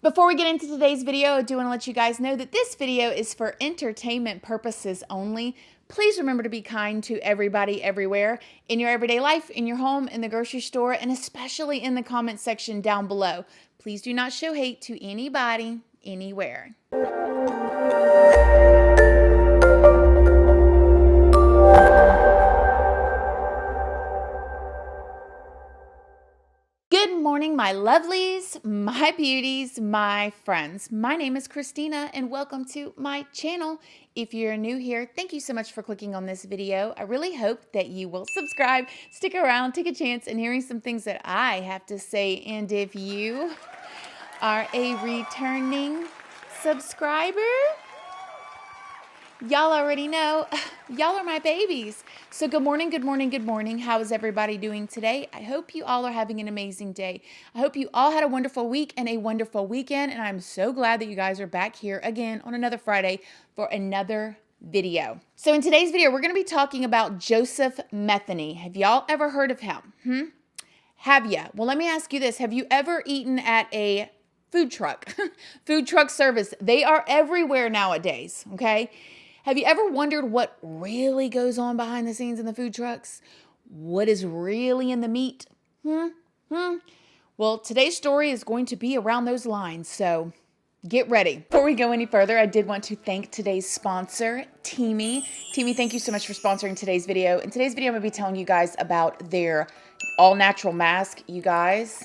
Before we get into today's video, I do want to let you guys know that this video is for entertainment purposes only. Please remember to be kind to everybody everywhere in your everyday life, in your home, in the grocery store, and especially in the comment section down below. Please do not show hate to anybody, anywhere. Good morning, my lovelies, my beauties, my friends. My name is Christina and welcome to my channel. If you're new here, thank you so much for clicking on this video. I really hope that you will subscribe, stick around, take a chance in hearing some things that I have to say. And if you are a returning subscriber, y'all already know, y'all are my babies. So good morning, good morning, good morning. How is everybody doing today? I hope you all are having an amazing day. I hope you all had a wonderful week and a wonderful weekend. And I'm so glad that you guys are back here again on another Friday for another video. So in today's video, we're going to be talking about Joseph Metheny. Have y'all ever heard of him? Have ya? Well, let me ask you this. Have you ever eaten at a food truck? Food truck service. They are everywhere nowadays, okay? Have you ever wondered what really goes on behind the scenes in the food trucks? What is really in the meat? Well, today's story is going to be around those lines, so get ready. Before we go any further, I did want to thank today's sponsor, Teamy. Teamy, thank you so much for sponsoring today's video. In today's video, I'm going to be telling you guys about their all-natural mask, you guys.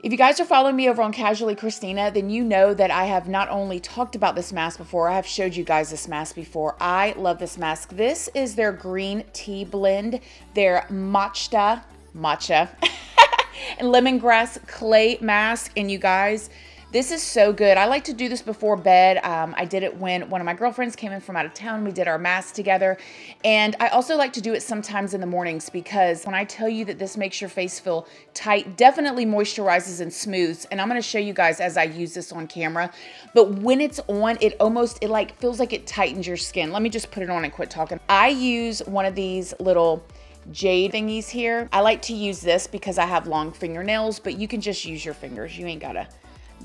If you guys are following me over on Casually Christina, then you know that I have not only talked about this mask before, I have showed you guys this mask before. I love this mask. This is their green tea blend, their matcha, and lemongrass clay mask. And you guys, this is so good. I like to do this before bed. I did it when one of my girlfriends came in from out of town. We did our mask together. And I also like to do it sometimes in the mornings because when I tell you that this makes your face feel tight, definitely moisturizes and smooths. And I'm going to show you guys as I use this on camera. But when it's on, it like feels like it tightens your skin. Let me just put it on and quit talking. I use one of these little jade thingies here. I like to use this because I have long fingernails, but you can just use your fingers. You ain't gotta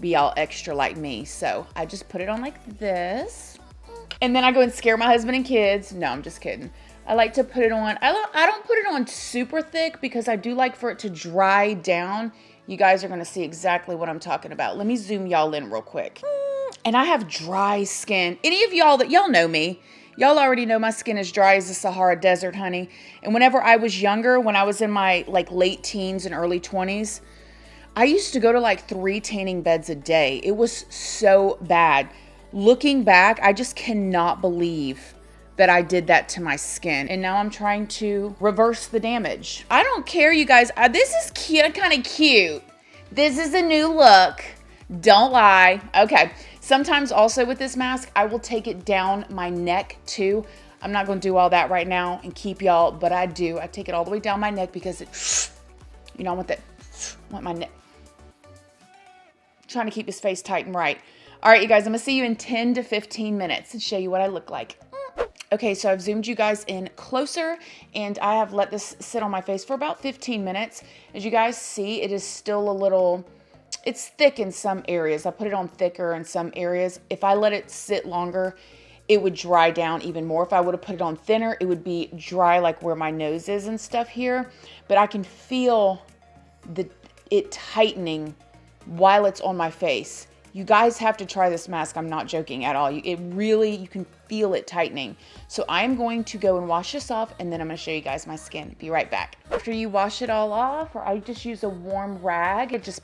be all extra like me. So I just put it on like this. And then I go and scare my husband and kids. No, I'm just kidding. I like to put it on. I don't put it on super thick because I do like for it to dry down. You guys are going to see exactly what I'm talking about. Let me zoom y'all in real quick. And I have dry skin. Any of y'all y'all know me, y'all already know my skin is dry as the Sahara Desert, honey. And whenever I was younger, when I was in my like late teens and early 20s, I used to go to like 3 tanning beds a day. It was so bad. Looking back, I just cannot believe that I did that to my skin. And now I'm trying to reverse the damage. I don't care, you guys. This is cute, kind of cute. This is a new look. Don't lie. Okay. Sometimes also with this mask, I will take it down my neck too. I'm not going to do all that right now and keep y'all, but I do. I take it all the way down my neck because it, you know, I want my neck. Trying to keep his face tight and right. All right, you guys, I'm gonna see you in 10 to 15 minutes and show you what I look like. Okay, so I've zoomed you guys in closer and I have let this sit on my face for about 15 minutes. As you guys see, it is still a little, it's thick in some areas. I put it on thicker in some areas. If I let it sit longer, it would dry down even more. If I would have put it on thinner, it would be dry like where my nose is and stuff here. But I can feel it tightening while it's on my face. You guys have to try this mask. I'm not joking at all. You can feel it tightening. So I'm going to go and wash this off and then I'm going to show you guys my skin. Be right back. After you wash it all off, or I just use a warm rag and just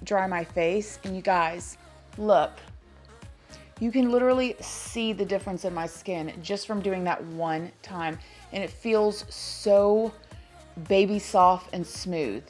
dry my face. And you guys, look. You can literally see the difference in my skin just from doing that one time. And it feels so baby soft and smooth.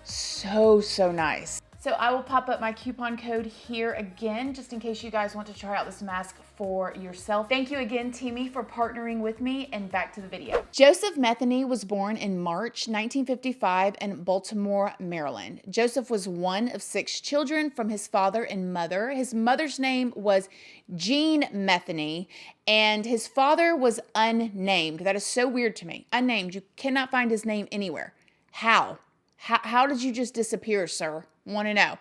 So nice. So I will pop up my coupon code here again, just in case you guys want to try out this mask for yourself. Thank you again, Teamy, for partnering with me, and back to the video. Joseph Metheny was born in March 1955 in Baltimore, Maryland. Joseph was one of 6 children from his father and mother. His mother's name was Jean Metheny, and his father was unnamed. That is so weird to me. Unnamed. You cannot find his name anywhere. How? How did you just disappear, sir? Want to know.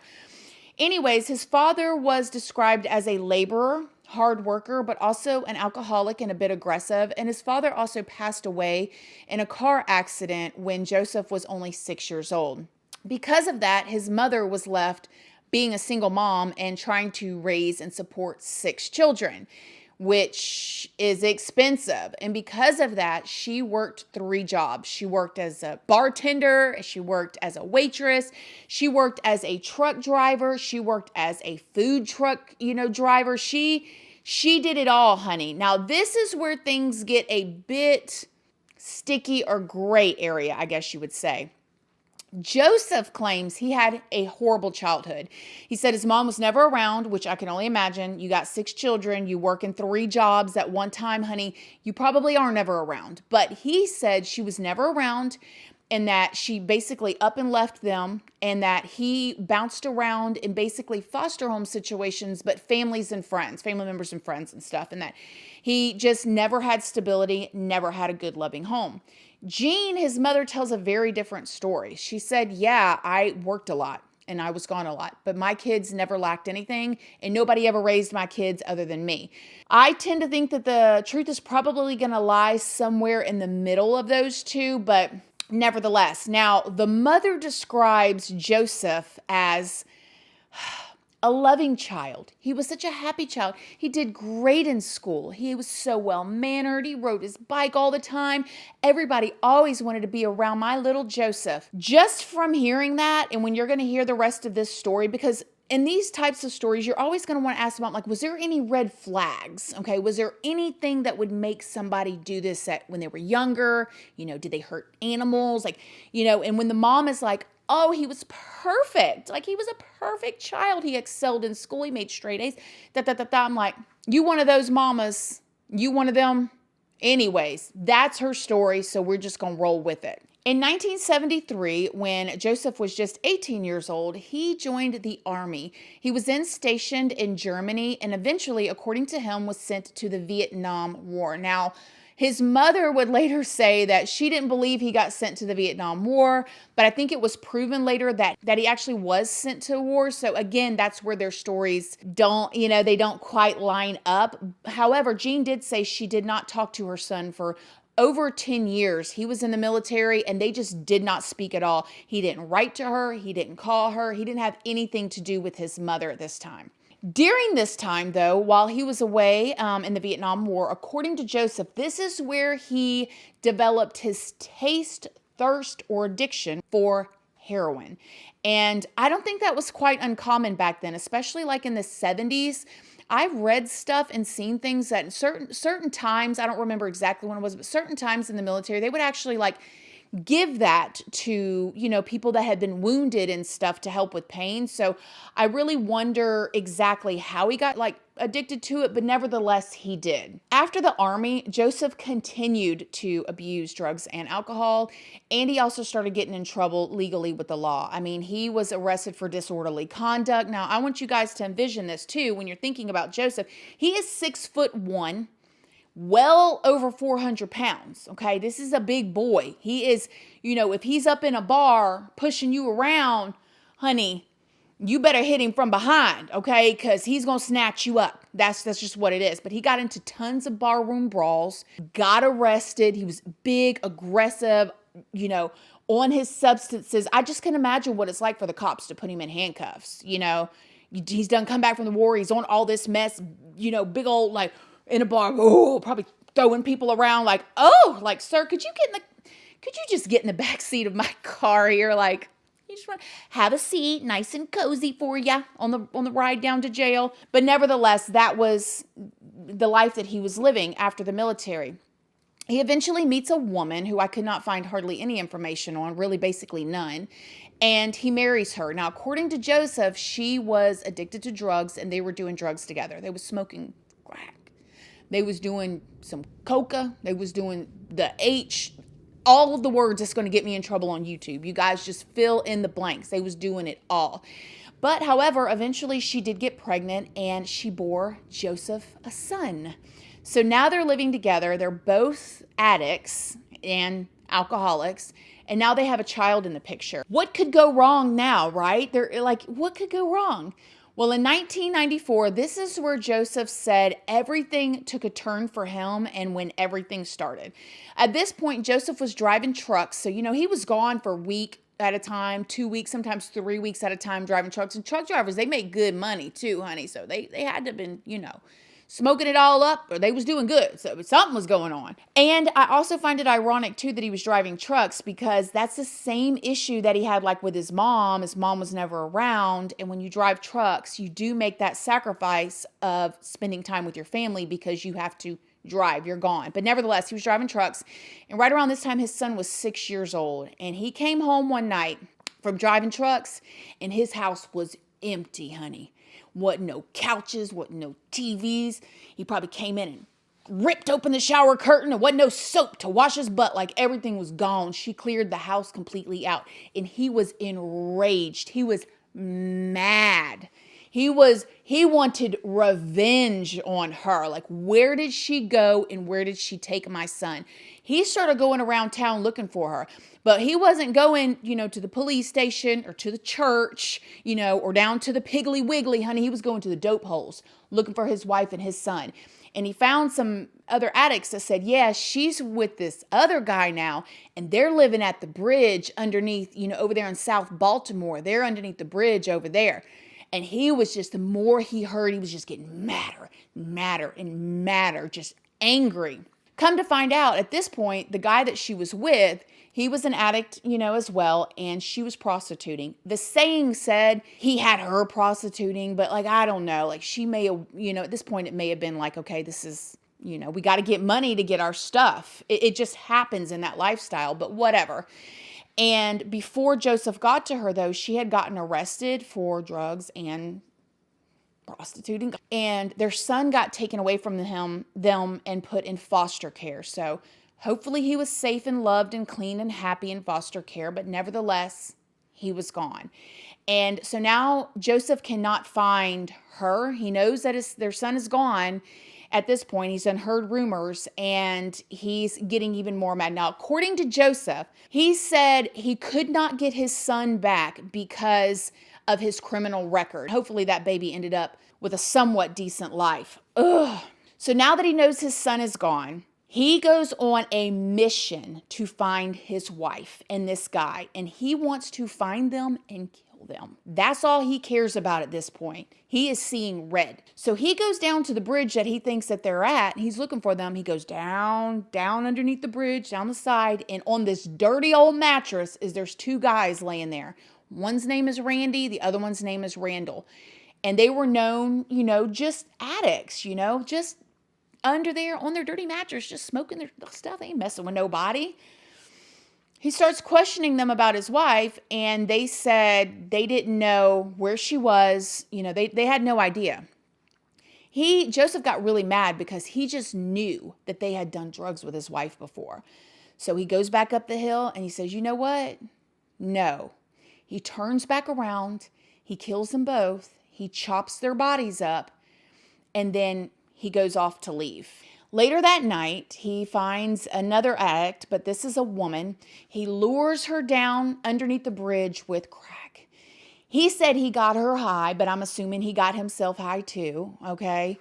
Anyways, his father was described as a laborer, hard worker, but also an alcoholic and a bit aggressive. And his father also passed away in a car accident when Joseph was only 6 years old. Because of that, his mother was left being a single mom and trying to raise and support 6 children, which is expensive. And because of that, she worked 3 jobs. She worked as a bartender, she worked as a waitress, she worked as a truck driver, she worked as a food truck, driver. She did it all, honey. Now, this is where things get a bit sticky or gray area, I guess you would say. Joseph claims he had a horrible childhood. He said his mom was never around, which I can only imagine. You got 6 children, you work in 3 jobs at one time, honey. You probably are never around. But he said she was never around and that she basically up and left them and that he bounced around in basically foster home situations, but family members and friends and stuff, and that he just never had stability, never had a good loving home. Jean, his mother, tells a very different story. She said, yeah, I worked a lot and I was gone a lot, but my kids never lacked anything and nobody ever raised my kids other than me. I tend to think that the truth is probably going to lie somewhere in the middle of those two, but nevertheless. Now, the mother describes Joseph as a loving child. He was such a happy child. He did great in school. He was so well-mannered. He rode his bike all the time. Everybody always wanted to be around my little Joseph. Just from hearing that, and when you're going to hear the rest of this story, because in these types of stories, you're always going to want to ask about, was there any red flags? Okay, was there anything that would make somebody do this when they were younger? Did they hurt animals? And when the mom is like, oh, he was perfect. He was a perfect child. He excelled in school. He made straight A's. I'm like, you one of those mamas? You one of them? Anyways, that's her story, so we're just going to roll with it. In 1973, when Joseph was just 18 years old, he joined the army. He was then stationed in Germany and eventually, according to him, was sent to the Vietnam War. Now, his mother would later say that she didn't believe he got sent to the Vietnam War, but I think it was proven later that he actually was sent to war. So again, that's where their stories they don't quite line up. However, Jean did say she did not talk to her son for over 10 years. He was in the military and they just did not speak at all. He didn't write to her. He didn't call her. He didn't have anything to do with his mother at this time. During this time, though, while he was away in the Vietnam War, according to Joseph, this is where he developed his taste, thirst, or addiction for heroin. And I don't think that was quite uncommon back then, especially in the 70s. I've read stuff and seen things that in certain times, I don't remember exactly when it was, but certain times in the military, they would actually give that to, people that had been wounded and stuff to help with pain. So I really wonder exactly how he got addicted to it, but nevertheless, he did. After the army, Joseph continued to abuse drugs and alcohol, and he also started getting in trouble legally with the law. I mean, he was arrested for disorderly conduct. Now, I want you guys to envision this too when you're thinking about Joseph. He is 6'1", well over 400 pounds. Okay. This is a big boy. He is, if he's up in a bar pushing you around, honey, you better hit him from behind. Okay. Cause he's going to snatch you up. That's just what it is. But he got into tons of barroom brawls, got arrested. He was big, aggressive, on his substances. I just can imagine what it's like for the cops to put him in handcuffs. He's done come back from the war. He's on all this mess, big old, in a bar, probably throwing people around sir, could you just get in the back seat of my car here? You just want to have a seat, nice and cozy for you on the ride down to jail. But nevertheless, that was the life that he was living after the military. He eventually meets a woman who I could not find hardly any information on, really basically none. And he marries her. Now, according to Joseph, she was addicted to drugs and they were doing drugs together. They were smoking crack. They was doing some coca. They was doing the H, all of the words that's going to get me in trouble on YouTube. You guys just fill in the blanks. They was doing it all. But however, eventually she did get pregnant and she bore Joseph a son. So now they're living together. They're both addicts and alcoholics. And now they have a child in the picture. What could go wrong now, right? They're like, what could go wrong? Well, in 1994, this is where Joseph said everything took a turn for him and when everything started. At this point, Joseph was driving trucks. So, he was gone for a week at a time, 2 weeks, sometimes 3 weeks at a time driving trucks. And truck drivers, they make good money too, honey. So they had to have been, smoking it all up, or they was doing good. So something was going on. And I also find it ironic too that he was driving trucks, because that's the same issue that he had like with his mom. His mom was never around. And when you drive trucks, you do make that sacrifice of spending time with your family because you have to drive, you're gone. But nevertheless, he was driving trucks. And right around this time, his son was 6 years old. And he came home one night from driving trucks and his house was empty, honey. Wasn't no couches, wasn't no TVs. He probably came in and ripped open the shower curtain. There wasn't no soap to wash his butt. Like everything was gone. She cleared the house completely out. And he was enraged. He was mad. He wanted revenge on her. Like, where did she go and where did she take my son? He started going around town looking for her. But he wasn't going, to the police station or to the church, or down to the Piggly Wiggly, honey. He was going to the dope holes looking for his wife and his son. And he found some other addicts that said, yeah, she's with this other guy now. And they're living at the bridge underneath, over there in South Baltimore. They're underneath the bridge over there. And he was just, the more he heard, he was just getting madder, just angry. Come to find out, at this point, the guy that she was with, he was an addict, as well, and she was prostituting. The saying said he had her prostituting, but I don't know. She may have, at this point, it may have been like, okay, this is, we got to get money to get our stuff. It just happens in that lifestyle, but whatever. And before Joseph got to her, though, she had gotten arrested for drugs and prostituting. And their son got taken away from them and put in foster care. So hopefully he was safe and loved and clean and happy in foster care. But nevertheless, he was gone. And so now Joseph cannot find her. He knows that their son is gone. At this point, he's unheard rumors and he's getting even more mad. Now, according to Joseph, he said he could not get his son back because of his criminal record. Hopefully that baby ended up with a somewhat decent life. Ugh. So now that he knows his son is gone, he goes on a mission to find his wife and this guy, and he wants to find them and kill them. That's all he cares about at this point. He is seeing red. So he goes down to the bridge that he thinks that they're at. He's looking for them. He goes down underneath the bridge, down the side. And on this dirty old mattress there's two guys laying there. One's name is Randy. The other one's name is Randall. And they were known, just addicts, just under there on their dirty mattress, just smoking their stuff. They ain't messing with nobody. He starts questioning them about his wife, and they said they didn't know where she was. They had no idea. Joseph got really mad because he just knew that they had done drugs with his wife before. So he goes back up the hill and he says, you know what? No. He turns back around. He kills them both. He chops their bodies up, and then he goes off to leave. Later that night, he finds another addict, but this is a woman. He lures her down underneath the bridge with crack. He said he got her high, but I'm assuming he got himself high too, okay?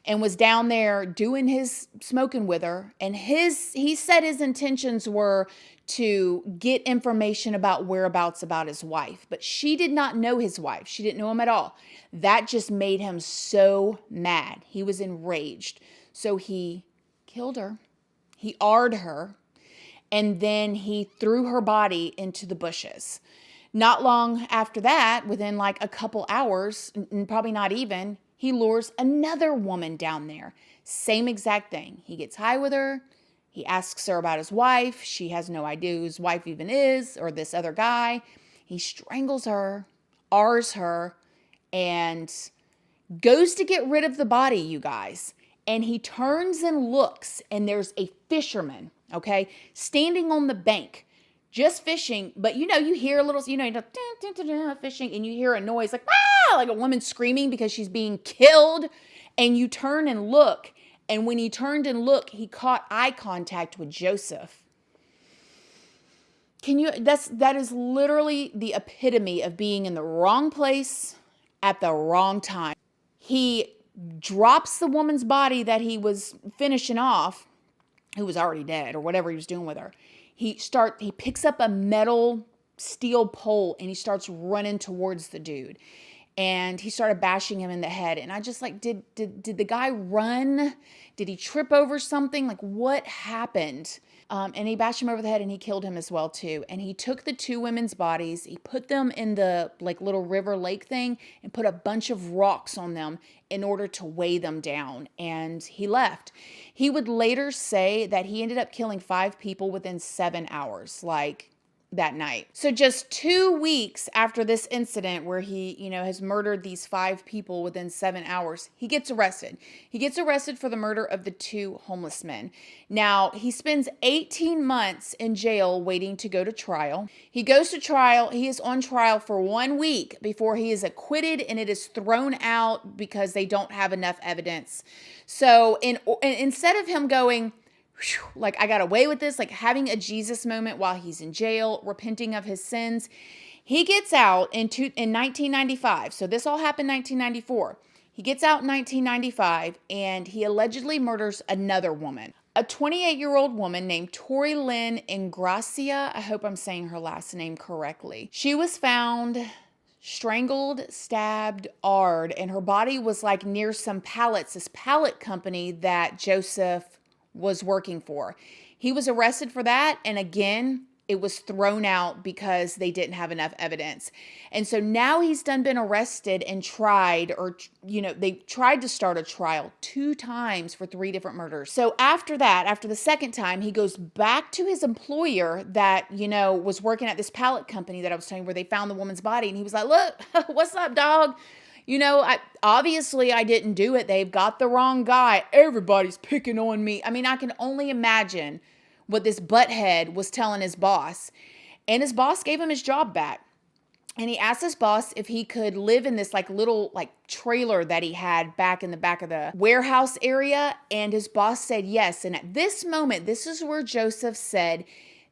And was down there doing his smoking with her. And he said his intentions were to get information about whereabouts about his wife. But she did not know his wife. She didn't know him at all. That just made him so mad. He was enraged. So he killed her. He R'd her. And then he threw her body into the bushes. Not long after that, within like a couple hours, and probably not even, he lures another woman down there. Same exact thing. He gets high with her. He asks her about his wife. She has no idea who his wife even is, or this other guy. He strangles her, R's her, and goes to get rid of the body, you guys. And he turns and looks, and there's a fisherman, okay, standing on the bank, just fishing. But you hear a little, fishing, and you hear a noise like, ah, like a woman screaming because she's being killed. And you turn and look. And when he turned and looked, he caught eye contact with Joseph. That is literally the epitome of being in the wrong place at the wrong time. He drops the woman's body that he was finishing off, who was already dead or whatever he was doing with her. He picks up a metal steel pole and he starts running towards the dude. And he started bashing him in the head. And I just like, did the guy run? Did he trip over something? Like, what happened? And he bashed him over the head and he killed him as well too. And he took the two women's bodies, he put them in the like little river lake thing and put a bunch of rocks on them in order to weigh them down. And he left. He would later say that he ended up killing 5 people within 7 hours. Like, that night. So just 2 weeks after this incident where he, has murdered these 5 people within 7 hours, he gets arrested. He gets arrested for the murder of the 2 homeless men. Now, he spends 18 months in jail waiting to go to trial. He goes to trial. He is on trial for 1 week before he is acquitted, and it is thrown out because they don't have enough evidence. So instead of him going, like, I got away with this, like having a Jesus moment while he's in jail, repenting of his sins, he gets out in 1995. So this all happened in 1994. He gets out in 1995 and he allegedly murders another woman, a 28-year-old woman named Tori Lynn Ingracia. I hope I'm saying her last name correctly. She was found strangled, stabbed, AR'd, and her body was like near some pallets, this pallet company that Joseph was working for. He was arrested for that. And again, it was thrown out because they didn't have enough evidence. And so now he's been arrested and tried, or, they tried to start a trial 2 times for 3 different murders. So after that, after the second time, he goes back to his employer that, was working at this pallet company that I was telling you where they found the woman's body. And he was like, look, what's up, dog? I didn't do it. They've got the wrong guy. Everybody's picking on me. I mean, I can only imagine what this butthead was telling his boss. And his boss gave him his job back. And he asked his boss if he could live in this little trailer that he had back in the back of the warehouse area. And his boss said yes. And at this moment, this is where Joseph said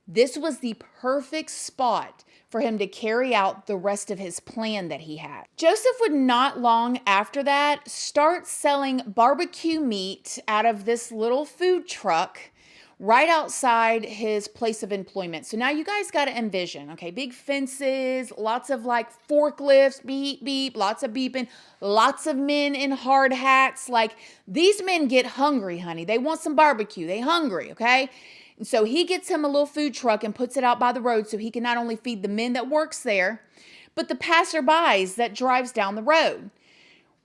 this was the perfect spot for him to carry out the rest of his plan that he had. Joseph would not long after that start selling barbecue meat out of this little food truck right outside his place of employment. So now you guys got to envision, okay, big fences, lots of forklifts, beep, beep, lots of beeping, lots of men in hard hats. These men get hungry, honey. They want some barbecue. They hungry, okay? And so he gets him a little food truck and puts it out by the road so he can not only feed the men that works there, but the passerbys that drives down the road.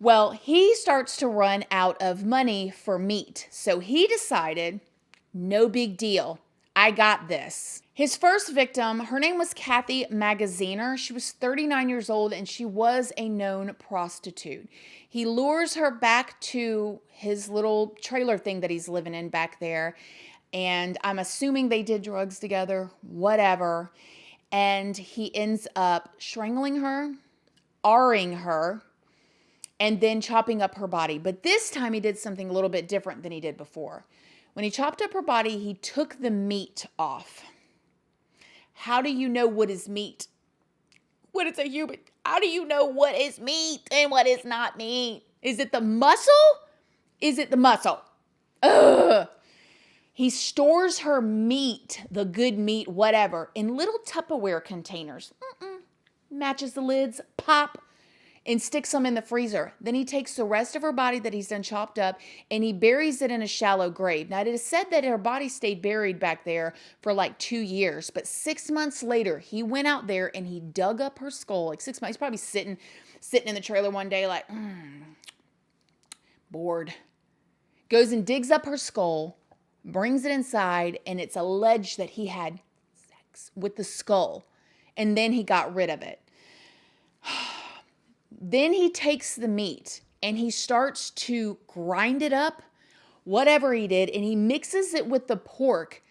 Well, he starts to run out of money for meat. So he decided, no big deal. I got this. His first victim, her name was Kathy Magaziner. She was 39 years old and she was a known prostitute. He lures her back to his little trailer thing that he's living in back there. And I'm assuming they did drugs together, whatever. And he ends up strangling her, R-ing her, and then chopping up her body. But this time he did something a little bit different than he did before. When he chopped up her body, he took the meat off. How do you know what is meat? What is a human? How do you know what is meat and what is not meat? Is it the muscle? Is it the muscle? Ugh. He stores her meat, the good meat, whatever, in little Tupperware containers. Matches the lids, pop, and sticks them in the freezer. Then he takes the rest of her body that he's done chopped up and he buries it in a shallow grave. Now, it is said that her body stayed buried back there for 2 years, but 6 months later, he went out there and he dug up her skull. 6 months, he's probably sitting in the trailer one day bored. Goes and digs up her skull, brings it inside, and it's alleged that he had sex with the skull, and then he got rid of it. Then he takes the meat, and he starts to grind it up, whatever he did, and he mixes it with the pork,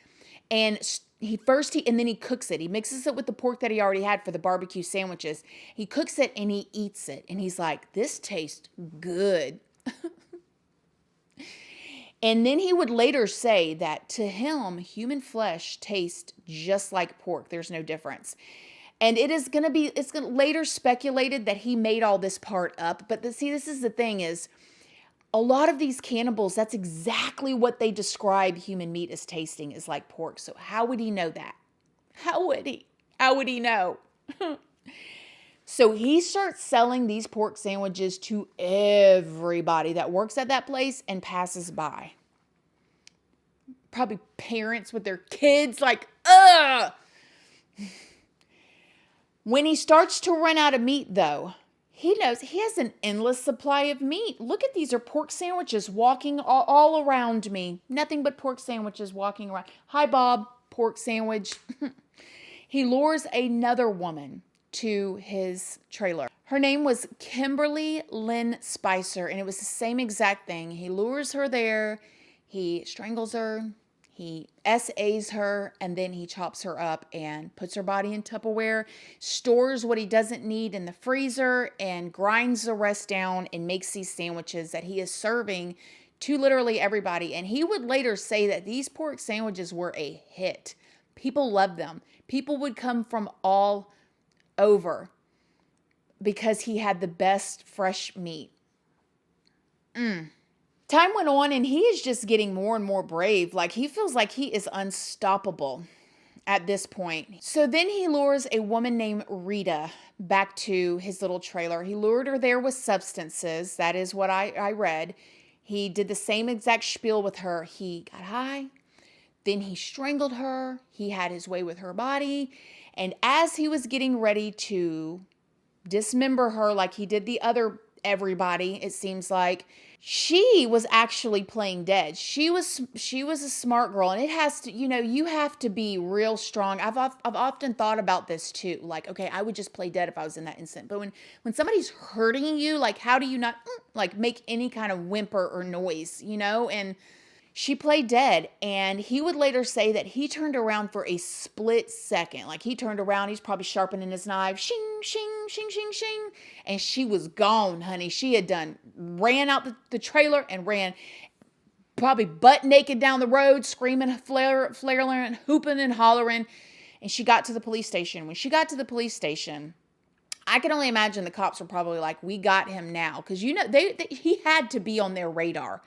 and then he cooks it. He mixes it with the pork that he already had for the barbecue sandwiches. He cooks it, and he eats it, and he's like, this tastes good. And then he would later say that to him, human flesh tastes just like pork. There's no difference. And it's going to later speculated that he made all this part up. But see, this is the thing is, a lot of these cannibals, that's exactly what they describe human meat as tasting, is like pork. So how would he know that? How would he? How would he know? So he starts selling these pork sandwiches to everybody that works at that place and passes by. Probably parents with their kids like, ugh! When he starts to run out of meat, though, he knows he has an endless supply of meat. Look at these are pork sandwiches walking all around me. Nothing but pork sandwiches walking around. Hi, Bob, pork sandwich. He lures another woman to his trailer. Her name was Kimberly Lynn Spicer, and it was the same exact thing. He lures her there, he strangles her, he SAs her, and then he chops her up and puts her body in Tupperware, stores what he doesn't need in the freezer, and grinds the rest down and makes these sandwiches that he is serving to literally everybody. And he would later say that these pork sandwiches were a hit. People loved them. People would come from all over because he had the best fresh meat. Time went on and he is just getting more and more brave. Like he feels like he is unstoppable at this point. So then he lures a woman named Rita back to his little trailer. He lured her there with substances. That is what I read. He did the same exact spiel with her. He got high. Then he strangled her. He had his way with her body. And as he was getting ready to dismember her like he did the other everybody, it seems like, she was actually playing dead. She was a smart girl, and it has to, you have to be real strong. I've often thought about this too. Like, okay, I would just play dead if I was in that instant. But when somebody's hurting you, like, how do you not like make any kind of whimper or noise, And she played dead, and he would later say that he turned around for a split second. Like he turned around, he's probably sharpening his knife, shing, shing, shing, shing, shing, and she was gone, honey. She had ran out the trailer and ran probably butt naked down the road, screaming, flaring, hooping and hollering, and she got to the police station. When she got to the police station, I can only imagine the cops were probably like, we got him now. Because, he had to be on their radar.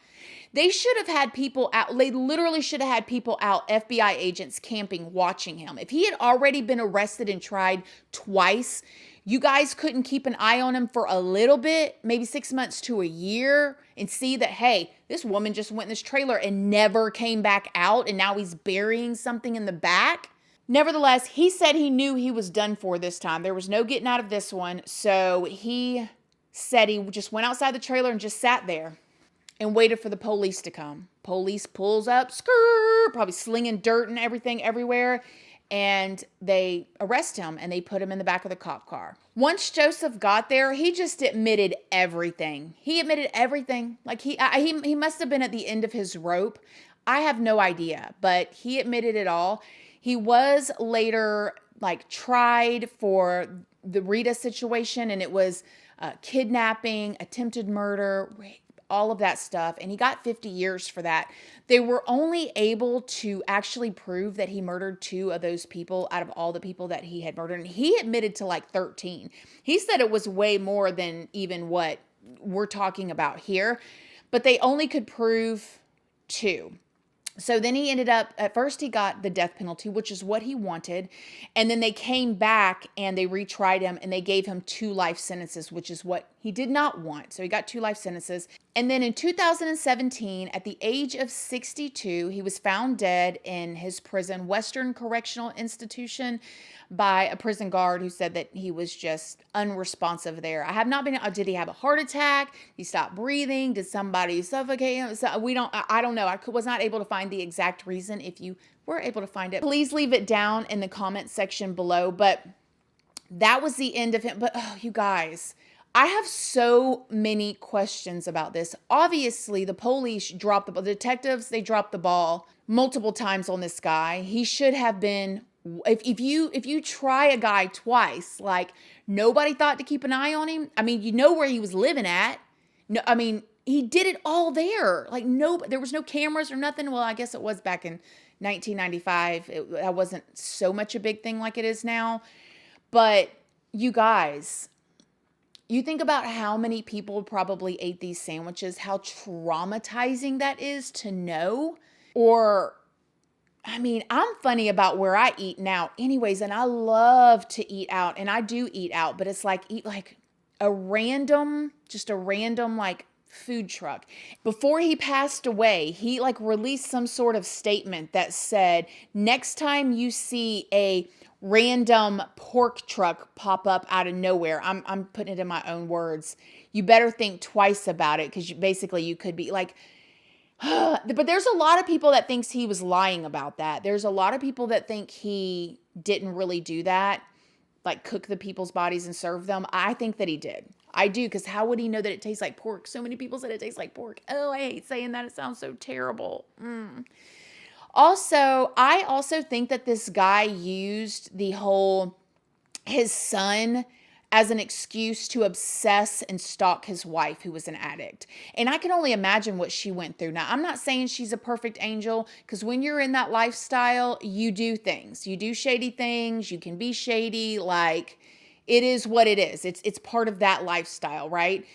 They should have had people out. They literally should have had people out, FBI agents camping, watching him. If he had already been arrested and tried twice, you guys couldn't keep an eye on him for a little bit, maybe 6 months to a year, and see that, hey, this woman just went in this trailer and never came back out, and now he's burying something in the back. Nevertheless, he said he knew he was done for this time. There was no getting out of this one. So he said he just went outside the trailer and just sat there and waited for the police to come. Police pulls up, probably slinging dirt and everything everywhere. And they arrest him and they put him in the back of the cop car. Once Joseph got there, he just admitted everything. He admitted everything. Like he must have been at the end of his rope. I have no idea, but he admitted it all. He was later tried for the Rita situation, and it was kidnapping, attempted murder, all of that stuff. And he got 50 years for that. They were only able to actually prove that he murdered 2 of those people out of all the people that he had murdered. And he admitted to 13. He said it was way more than even what we're talking about here, but they only could prove 2. So then he ended up, at first he got the death penalty, which is what he wanted. And then they came back and they retried him and they gave him 2 life sentences, which is what he did not want. So he got 2 life sentences. And then in 2017, at the age of 62, he was found dead in his prison, Western Correctional Institution, by a prison guard who said that he was just unresponsive there. I have not been, did he have a heart attack? Did he stop breathing? Did somebody suffocate him? So I don't know. I was not able to find the exact reason. If you were able to find it, please leave it down in the comment section below. But that was the end of him. But you guys, I have so many questions about this. Obviously, the police dropped the detectives, they dropped the ball multiple times on this guy. He should have been, if you try a guy twice, nobody thought to keep an eye on him. I mean, you know where he was living at. No, I mean, he did it all there. Like, no, there was no cameras or nothing. Well, I guess it was back in 1995. That wasn't so much a big thing like it is now. But you guys, you think about how many people probably ate these sandwiches, how traumatizing that is to know. Or, I mean, I'm funny about where I eat now anyways, and I love to eat out, and I do eat out, but it's like eat like just a random like food truck. Before he passed away, he like released some sort of statement that said, next time you see a random pork truck pop up out of nowhere, I'm putting it in my own words, you better think twice about it, because you could be like, but there's a lot of people that thinks he was lying about that. There's a lot of people that think he didn't really do that, like cook the people's bodies and serve them. I think that he did. I do, because how would he know that it tastes like pork? So many people said it tastes like pork. Oh, I hate saying that. It sounds so terrible. Also, I also think that this guy used his son as an excuse to obsess and stalk his wife, who was an addict. And I can only imagine what she went through. Now, I'm not saying she's a perfect angel, because when you're in that lifestyle, you do things. You do shady things. You can be shady. Like, it is what it is. It's part of that lifestyle, right?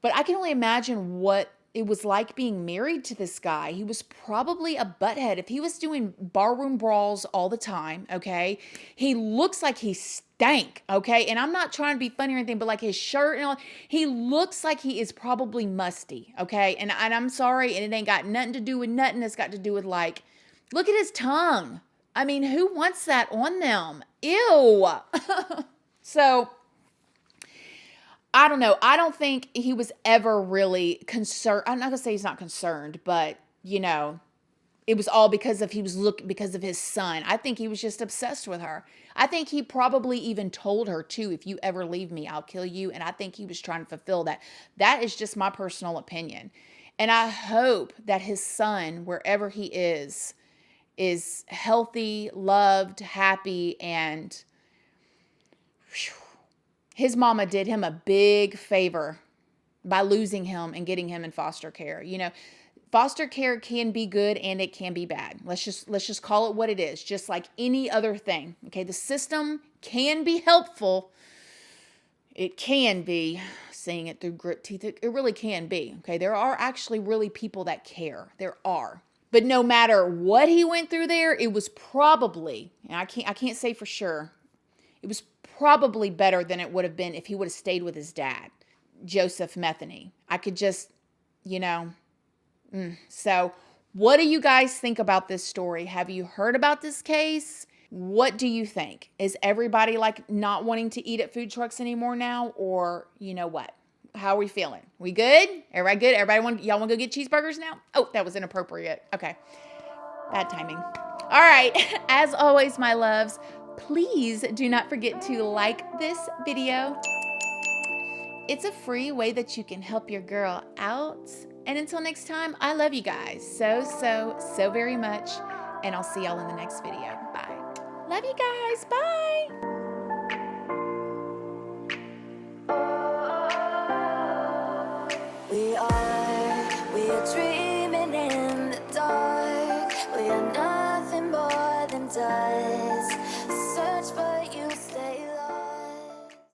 But I can only imagine what it was like being married to this guy. He was probably a butthead. If he was doing barroom brawls all the time, okay, he looks like he stank, okay? And I'm not trying to be funny or anything, but like his shirt and all, he looks like he is probably musty, okay? And I'm sorry, and it ain't got nothing to do with nothing. It's got to do with like, look at his tongue. I mean, who wants that on them? Ew. So, I don't know. I don't think he was ever really concerned. I'm not going to say he's not concerned, but, you know, it was all because of his son. I think he was just obsessed with her. I think he probably even told her, too, if you ever leave me, I'll kill you. And I think he was trying to fulfill that. That is just my personal opinion. And I hope that his son, wherever he is healthy, loved, happy, and his mama did him a big favor by losing him and getting him in foster care. You know, foster care can be good and it can be bad. Let's just call it what it is, just like any other thing. Okay, the system can be helpful. It can be, saying it through grit teeth, it really can be. Okay, there are actually really people that care. There are. But no matter what he went through there, it was probably, and I can't say for sure, it was probably better than it would have been if he would have stayed with his dad, Joseph Metheny. I could just, you know. So what do you guys think about this story? Have you heard about this case? What do you think? Is everybody like not wanting to eat at food trucks anymore now? Or you know what? How are we feeling? We good? Everybody good? Y'all want to go get cheeseburgers now? Oh, that was inappropriate. Okay. Bad timing. All right. As always, my loves, please do not forget to like this video. It's a free way that you can help your girl out. And until next time, I love you guys so very much. And I'll see y'all in the next video. Bye. Love you guys. Bye. We are dreaming in the dark. We are nothing more than dust.